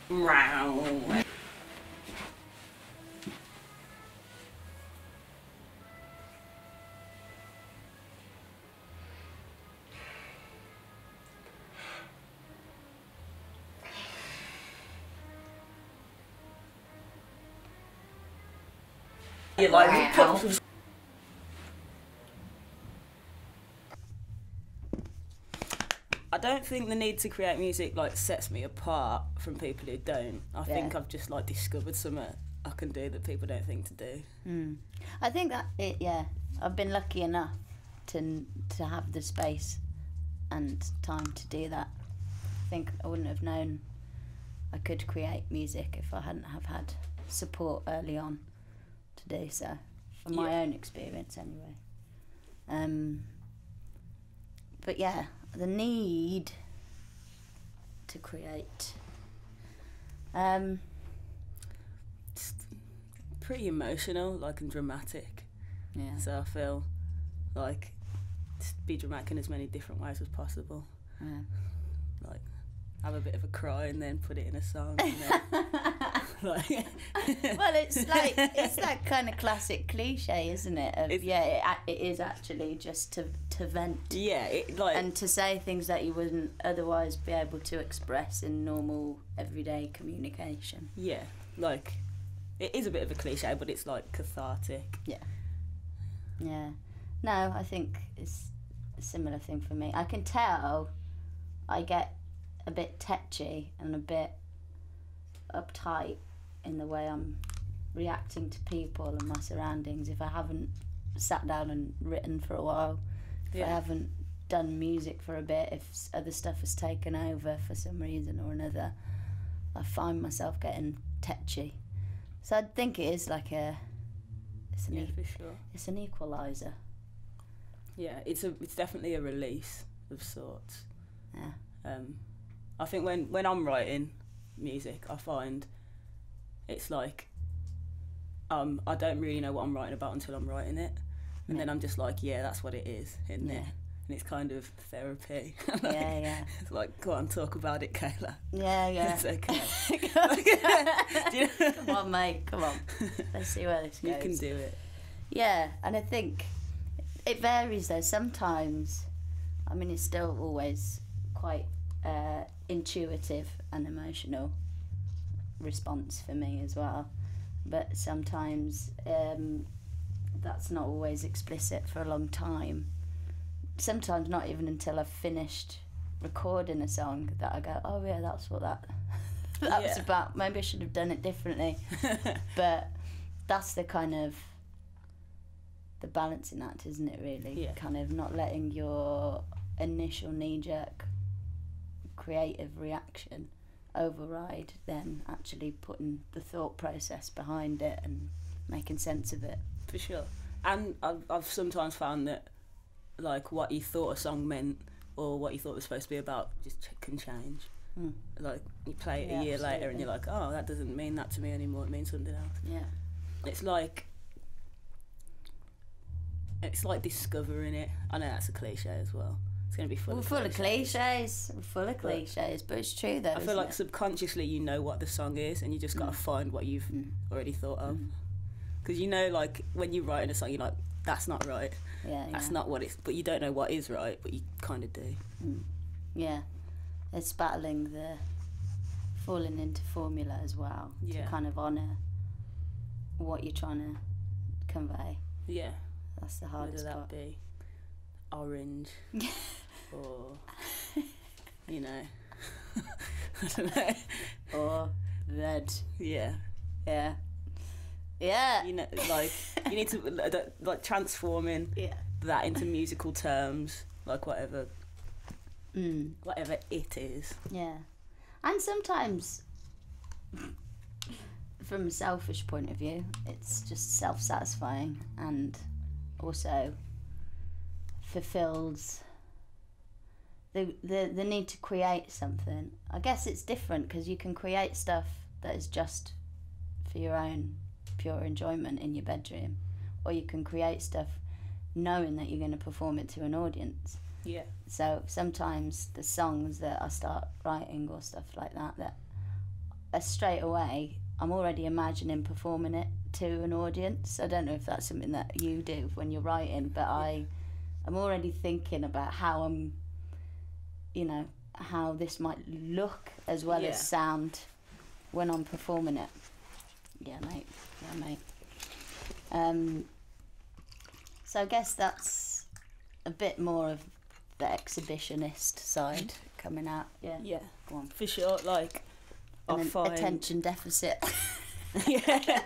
Wow. You like wow. I don't think the need to create music like sets me apart from people who don't. I think I've just like discovered something I can do that people don't think to do. I think that I've been lucky enough to have the space and time to do that. I think I wouldn't have known I could create music if I hadn't have had support early on to do so, from my own experience anyway. But yeah, the need to create. It's pretty emotional, like, and dramatic. Yeah. So I feel like just be dramatic in as many different ways as possible. Yeah. Like, have a bit of a cry and then put it in a song. And then, like well, it's that kind of classic cliche, isn't it? Of, it is actually just to vent. Yeah, and to say things that you wouldn't otherwise be able to express in normal everyday communication. Yeah, like it is a bit of a cliche, but it's like cathartic. Yeah. Yeah. No, I think it's a similar thing for me. I can tell I get a bit tetchy and a bit uptight in the way I'm reacting to people and my surroundings if I haven't sat down and written for a while, if I haven't done music for a bit, if other stuff has taken over for some reason or another, I find myself getting tetchy. So I think it is like it's an equaliser. Yeah, it's definitely a release of sorts. Yeah. I think when I'm writing music, I find it's like I don't really know what I'm writing about until I'm writing it, and then I'm just like, yeah, that's what it is in there, and it's kind of therapy. Yeah. It's like, go on, talk about it, Kaila. Yeah. It's okay. Come on, mate. Come on. Let's see where this goes. You can do it. Yeah, and I think it varies though. Sometimes, I mean, it's still always quite intuitive and emotional response for me as well, but sometimes that's not always explicit for a long time. Sometimes not even until I've finished recording a song that I go, oh yeah, that's what that was about. Maybe I should have done it differently. But that's the kind of the balancing act, isn't it, really? Kind of not letting your initial knee-jerk creative reaction override then actually putting the thought process behind it and making sense of it. For sure. And I've sometimes found that like what you thought a song meant or what you thought it was supposed to be about just can change. Like you play it a year later and you're like, oh, that doesn't mean that to me anymore, it means something else. Yeah. It's like discovering it. I know that's a cliche as well. It's going to be full of cliches. We're full of cliches, but it's true though. I feel like subconsciously you know what the song is and you just got to find what you've already thought of. Because you know, like, when you're writing a song, you're like, that's not right. That's not what it's... But you don't know what is right, but you kind of do. Yeah. It's battling the falling into formula as well. To kind of honour what you're trying to convey. Yeah. That's the hardest part. Whether that be orange or, you know, I don't know. Or red. Yeah. Yeah. Yeah. You know, like, you need to, like, transforming that into musical terms, like, whatever it is. Yeah. And sometimes, from a selfish point of view, it's just self-satisfying and also fulfills the need to create something. I guess it's different because you can create stuff that is just for your own pure enjoyment in your bedroom, or you can create stuff knowing that you're going to perform it to an audience. Yeah. So sometimes the songs that I start writing or stuff like that straight away, I'm already imagining performing it to an audience. I don't know if that's something that you do when you're writing, but I'm already thinking about how I'm, you know, how this might look as well as sound when I'm performing it. Yeah, mate. So I guess that's a bit more of the exhibitionist side coming out. Yeah, go on. For sure. Like, I find attention deficit. Yeah,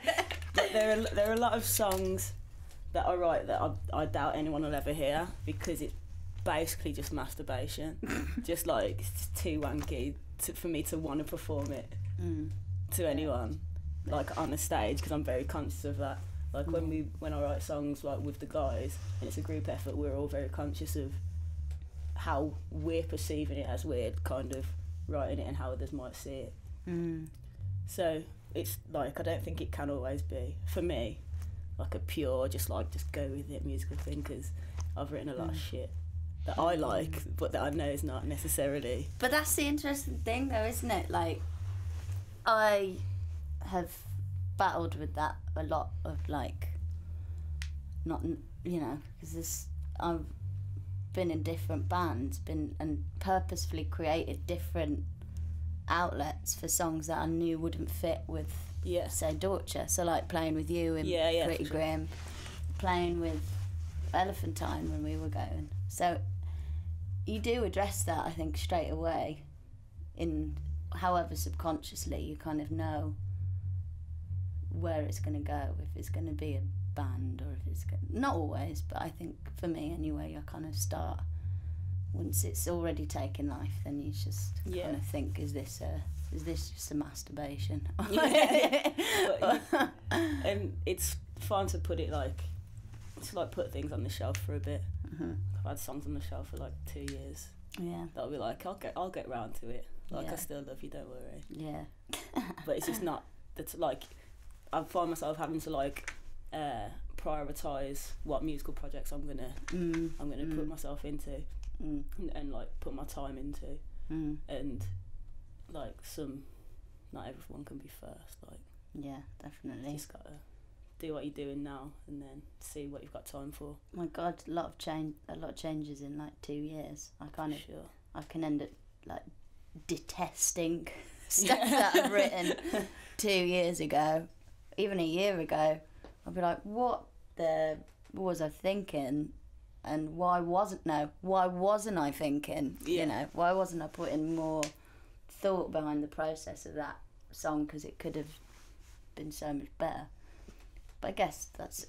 but there are a lot of songs that I write that I doubt anyone will ever hear, because it's basically just masturbation. Just like, it's too wanky for me to want to perform it to anyone, like on a stage, because I'm very conscious of that. Like when I write songs like with the guys and it's a group effort, we're all very conscious of how we're perceiving it as weird, kind of writing it, and how others might see it. So it's like, I don't think it can always be, for me, like a pure just go with it musical thing, because I've written a lot of shit that I like but that I know is not necessarily. But that's the interesting thing though, isn't it? Like, I have battled with that a lot, of like, not, you know, because I've been in different bands, and purposefully created different outlets for songs that I knew wouldn't fit with, say, Dortcher. So like playing with you in Pretty Grim, playing with Elephantine when we were going. So you do address that, I think, straight away, in however subconsciously you kind of know where it's going to go, if it's going to be a band or if it's not always, but I think for me anyway, I kind of start, once it's already taken life, then you just kind of think, is this just a masturbation? And it's fun to put it like, to like put things on the shelf for a bit. I've had songs on the shelf for like 2 years. Yeah, that'll be like, I'll get round to it. Like, I still love you, don't worry. Yeah. But it's just not, that's like, I find myself having to like prioritise what musical projects I'm gonna put myself into, and like put my time into, and like not everyone can be first. Like, yeah, definitely. You just gotta do what you're doing now, and then see what you've got time for. My God, a lot of changes in like 2 years. I can end up like detesting stuff that I've written 2 years ago. Even a year ago, I'd be like, what was I thinking, and why wasn't I thinking? You know, why wasn't I putting more thought behind the process of that song, because it could have been so much better. But I guess that's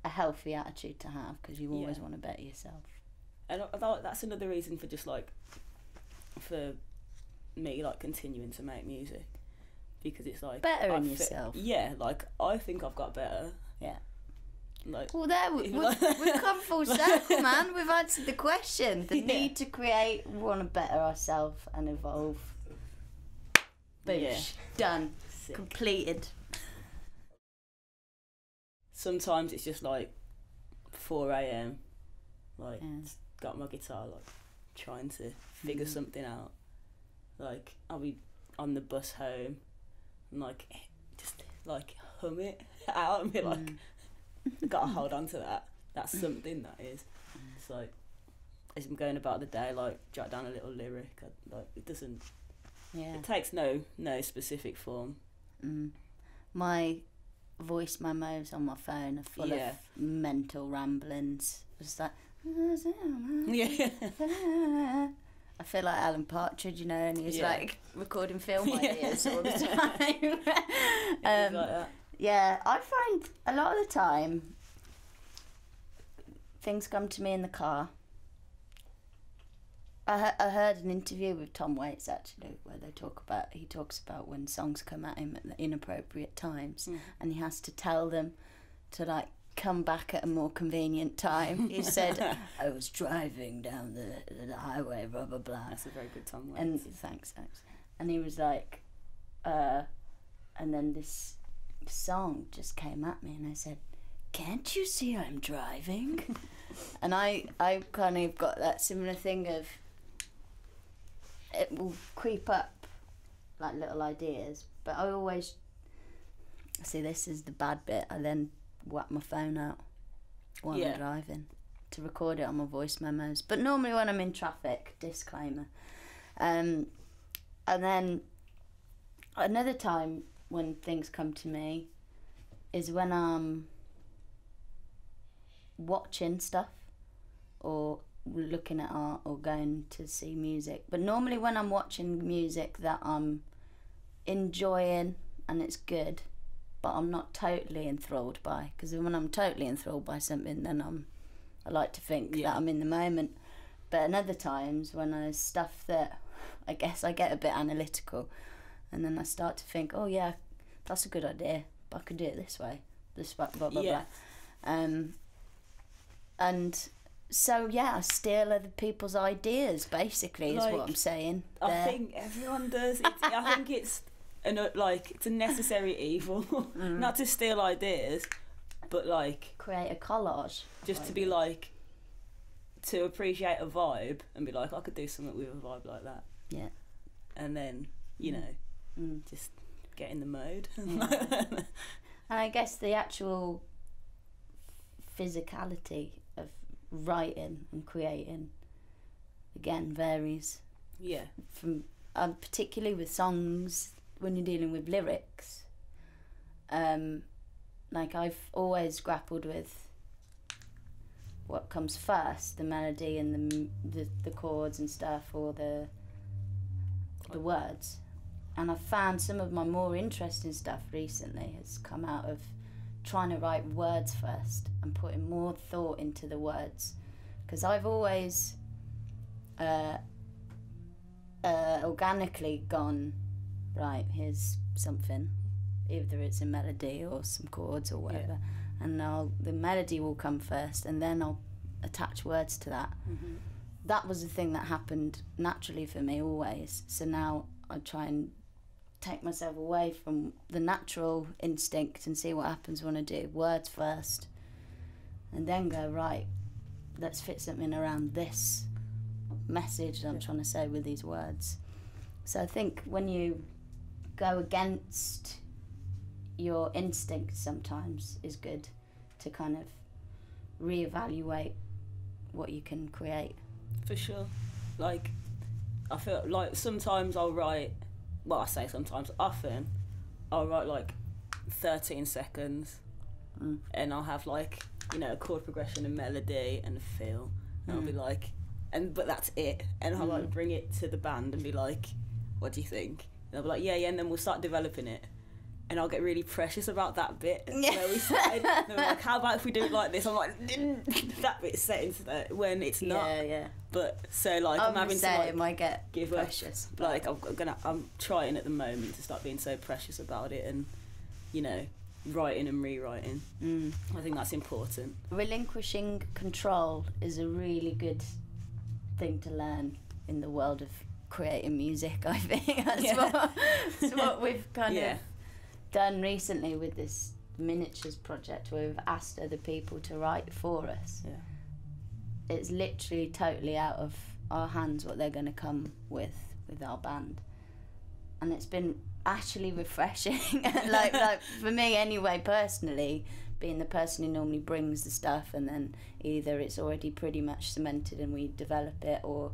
a healthy attitude to have, because you always want to better yourself. And I thought that's another reason for just like, for me, like continuing to make music. Because it's like, better in yourself. Yeah, like, I think I've got better. Yeah. Like, well, there we've come full circle, man. We've answered the question. The need to create, we want to better ourselves and evolve. Boosh. Done. Sick. Completed. Sometimes it's just like 4 a.m. Like, got my guitar, like, trying to figure something out. Like, I'll be on the bus home, and like, just like hum it out and be like, I gotta hold on to that. That's something that is. It's like, as I'm going about the day, like, jot down a little lyric. Like, it doesn't. Yeah. It takes no specific form. My voice memos on my phone are full of mental ramblings. Just like, I feel like Alan Partridge, you know, and he was like recording film ideas all the time. Like that. Yeah, I find a lot of the time things come to me in the car. I heard an interview with Tom Waits actually, where he talks about when songs come at him at the inappropriate times, and he has to tell them to like come back at a more convenient time. He said, I was driving down the highway, blah blah blah. That's a very good Tom Waits. And thanks. And he was like, and then this song just came at me, and I said, can't you see I'm driving? And I kind of got that similar thing of, it will creep up like little ideas, but I always see, this is the bad bit, I then whack my phone out while I'm driving to record it on my voice memos, but normally when I'm in traffic, disclaimer. And then another time when things come to me is when I'm watching stuff or looking at art or going to see music. But normally when I'm watching music that I'm enjoying and it's good, but I'm not totally enthralled by, because when I'm totally enthralled by something, then I like to think that I'm in the moment. But in other times when there's stuff that I guess I get a bit analytical, and then I start to think, oh yeah, that's a good idea, but I could do it this way, this blah blah blah. And so I steal other people's ideas, basically, is what I'm saying. I think everyone does. I think it's it's a necessary evil, not to steal ideas, but like create a collage, just to be like, to appreciate a vibe and be like, I could do something with a vibe like that. Yeah. And then just get in the mode. And I guess the actual physicality of writing and creating again varies. Yeah. From particularly with songs, when you're dealing with lyrics, like I've always grappled with what comes first, the melody and the chords and stuff, or the words. And I've found some of my more interesting stuff recently has come out of trying to write words first and putting more thought into the words, because I've always organically gone, right, here's something, either it's a melody or some chords or whatever, and the melody will come first and then I'll attach words to that. That was the thing that happened naturally for me always, so now I try and take myself away from the natural instinct and see what happens when I do words first, and then go, right, let's fit something around this message that I'm trying to say with these words. So I think when you go against your instinct sometimes is good to kind of reevaluate what you can create. For sure. Like, I feel like sometimes I'll write, well, I say sometimes, often I'll write like 13 seconds and I'll have like, a chord progression and melody and a feel, and I'll be like, but that's it, and I'll like bring it to the band and be like, what do you think? And they'll be like, yeah, and then we'll start developing it, and I'll get really precious about that bit where we started. They're like, how about if we do it like this? I'm like, that bit's set into that, when it's not. But so like I'm having to like, might get give precious. Like I'm trying at the moment to start being so precious about it, and writing and rewriting. I think that's important. Relinquishing Control is a really good thing to learn in the world of creating music. I think that's what we've kind of done recently with this miniatures project, where we've asked other people to write for us. It's literally totally out of our hands what they're going to come with our band, and it's been actually refreshing. like for me anyway, personally, being the person who normally brings the stuff, and then either it's already pretty much cemented and we develop it, or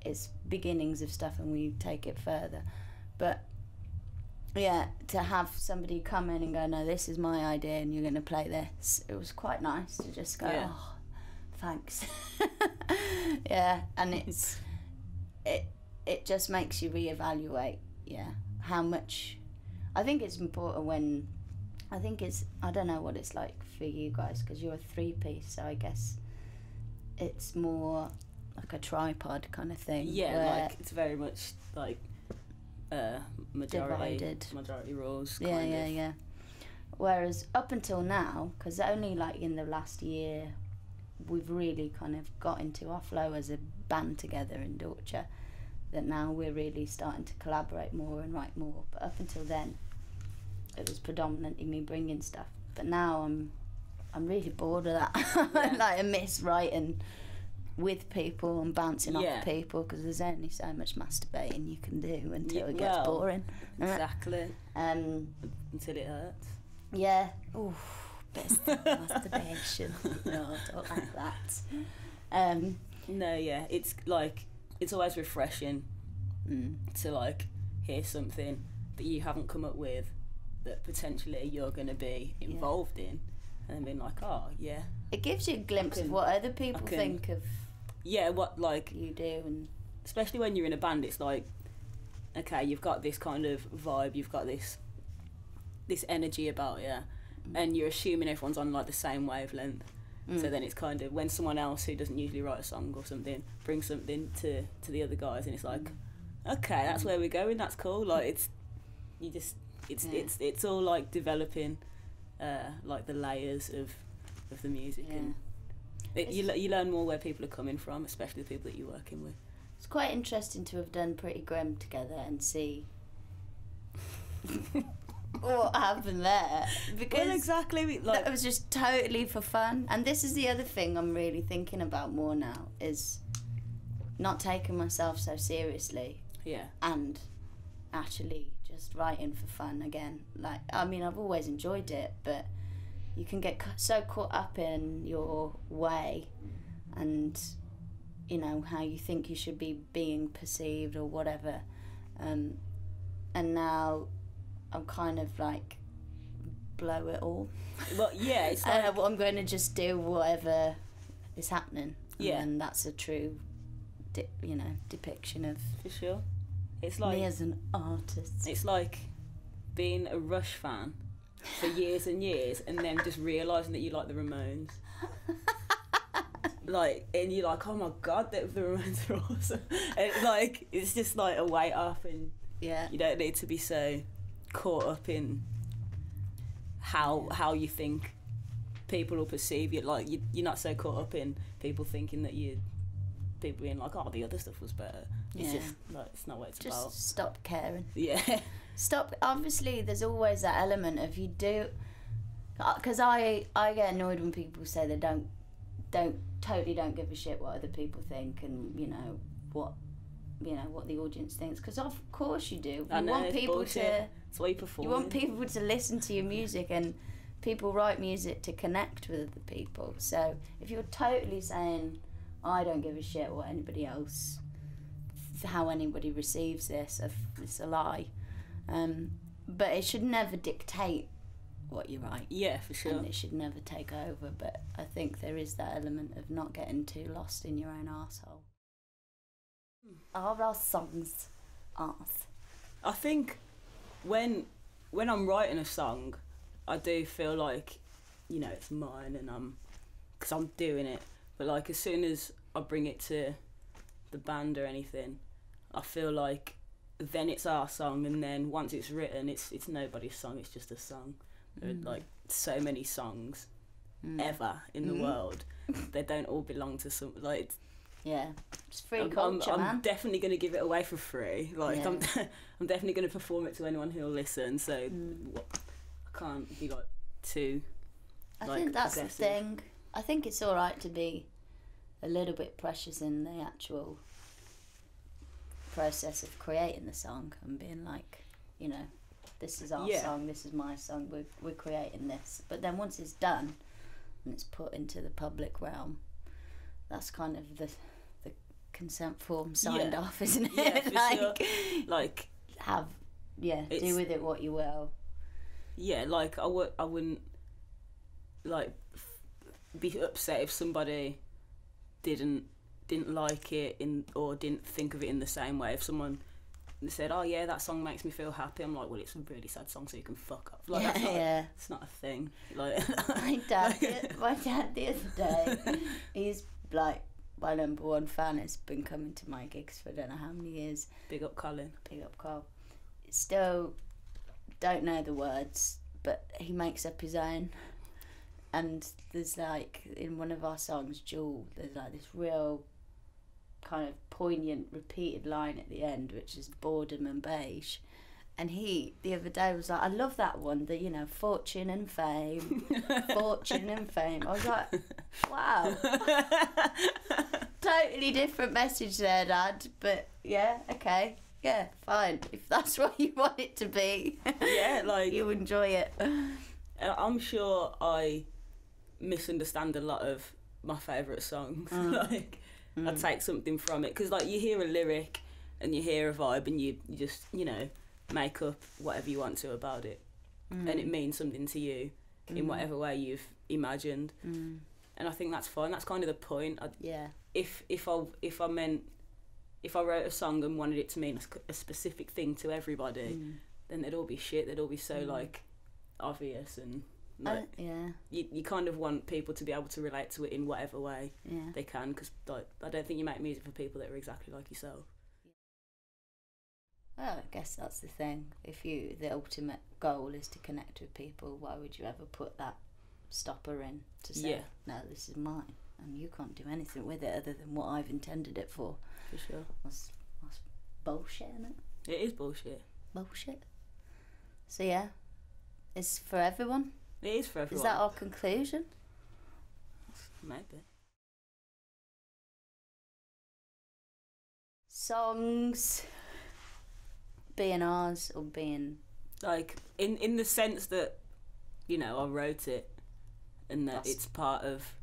it's beginnings of stuff and we take it further. But to have somebody come in and go, no, this is my idea and you're going to play this, it was quite nice to just go, oh, thanks. And it just makes you reevaluate how much. I think it's important when, I don't know what it's like for you guys, because you're a three-piece, so I guess it's more like a tripod kind of thing. Like it's very much like majority rules. Kind of. Whereas up until now, because only like in the last year we've really kind of got into our flow as a band together in Dorcher, that now we're really starting to collaborate more and write more. But up until then, it was predominantly me bringing stuff. But now I'm really bored of that. Like, I miss writing with people and bouncing off people, because there's only so much masturbating you can do until it gets boring. Exactly. Until it hurts. Yeah. Ooh, best masturbation. No, I don't like that. No, yeah, it's like, it's always refreshing to like hear something that you haven't come up with that potentially you're going to be involved in, and being like, oh yeah. It gives you a glimpse of what other people think of. Yeah, what like you do, and especially when you're in a band, it's like, okay, you've got this kind of vibe, you've got this energy about you, and you're assuming everyone's on like the same wavelength. So then it's kind of, when someone else who doesn't usually write a song or something brings something to the other guys, and it's like, okay, that's where we're going. That's cool. Like it's all like developing, like the layers of the music, and you learn more where people are coming from, especially the people that you're working with. It's quite interesting to have done Pretty Grim together and see what happened there, because exactly, like, that was just totally for fun. And this is the other thing I'm really thinking about more now, is not taking myself so seriously, and actually just writing for fun again. Like, I mean, I've always enjoyed it, but you can get so caught up in your way and, you know, how you think you should be being perceived or whatever, and now I'm kind of like, blow it all. Well, yeah, it's like, I'm going to just do whatever is happening. And that's a true, depiction of. For sure. It's like me as an artist. It's like being a Rush fan for years and years, and then just realising that you like the Ramones. Like, and you're like, oh my god, the Ramones are awesome. And like, it's just like a weight off, and you don't need to be so caught up in how you think people will perceive you. Like, you're not so caught up in people thinking that people being like, oh, the other stuff was better. It's just like, it's not what it's about. Just stop caring. Yeah. Stop. Obviously, there's always that element of, you do, because I get annoyed when people say they don't give a shit what other people think, and what the audience thinks, because of course you do. I know, want people bullshit. That's why you perform. You want people to listen to your music, and people write music to connect with other people. So if you're totally saying, I don't give a shit what anybody else, how anybody receives this, it's a lie. But it should never dictate what you write. Yeah, for sure. And it should never take over. But I think there is that element of not getting too lost in your own arsehole. Are our songs arse? I think when I'm writing a song, I do feel like, it's mine, and because I'm doing it. But like, as soon as I bring it to the band or anything, I feel like then it's our song, and then once it's written, it's nobody's song. It's just a song. There are like so many songs ever in the world. They don't all belong to some, like. Yeah, it's free culture, I'm man. definitely going to give it away for free. Like, I'm definitely going to perform it to anyone who'll listen. So I can't be like too. I think that's the thing. I think it's all right to be a little bit precious in the actual process of creating the song, and being like, this is our song, this is my song, we're creating this. But then once it's done and it's put into the public realm, that's kind of the consent form signed off, isn't it? Yeah, for sure. Like, do with it what you will. Yeah, like, I wouldn't like be upset if somebody didn't like it or didn't think of it in the same way. If someone said, oh yeah, that song makes me feel happy, I'm like, well, it's a really sad song, so you can fuck off. Like, it's not a thing. Like, my dad the other day, he's like my number one fan, has been coming to my gigs for I don't know how many years. Big up Colin. Big up Carl. Still don't know the words, but he makes up his own. And there's like, in one of our songs, Jewel, there's like this real kind of poignant repeated line at the end, which is boredom and beige. And he, the other day, was like, I love that one, the, fortune and fame, fortune and fame. I was like, wow. totally different message there, Dad. But yeah, okay. Yeah, fine. If that's what you want it to be. Yeah, like... You enjoy it. I'm sure I misunderstand a lot of my favourite songs. Like, I take something from it. Because, like, you hear a lyric and you hear a vibe and you just, you know, make up whatever you want to about it. And it means something to you in whatever way you've imagined. And I think that's fine. That's kind of the point. If I wrote a song and wanted it to mean a specific thing to everybody, then they'd all be shit. They'd all be so like obvious and like you kind of want people to be able to relate to it in whatever way they can, because like I don't think you make music for people that are exactly like yourself. Well, I guess that's the thing. If the ultimate goal is to connect with people, why would you ever put that stopper in to say, no, this is mine, and you can't do anything with it other than what I've intended it for? For sure. That's bullshit, isn't it? It is bullshit. Bullshit. So yeah, it's for everyone. It is for everyone. Is that our conclusion? Maybe. Songs being ours or being... Like, in the sense that, you know, I wrote it and that it's part of,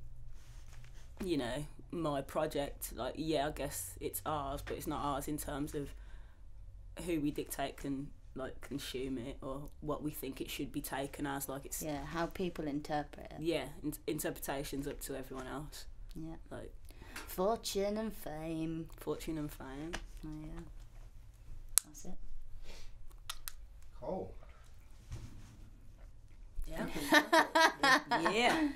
you know, my project. Like, yeah, I guess it's ours, but it's not ours in terms of who we dictate can, like, consume it or what we think it should be taken as. Like, it's... Yeah, how people interpret it. Yeah, interpretation's up to everyone else. Yeah. Like... Fortune and fame. Fortune and fame. Oh, yeah. That's it. Cool. Yeah. Yeah.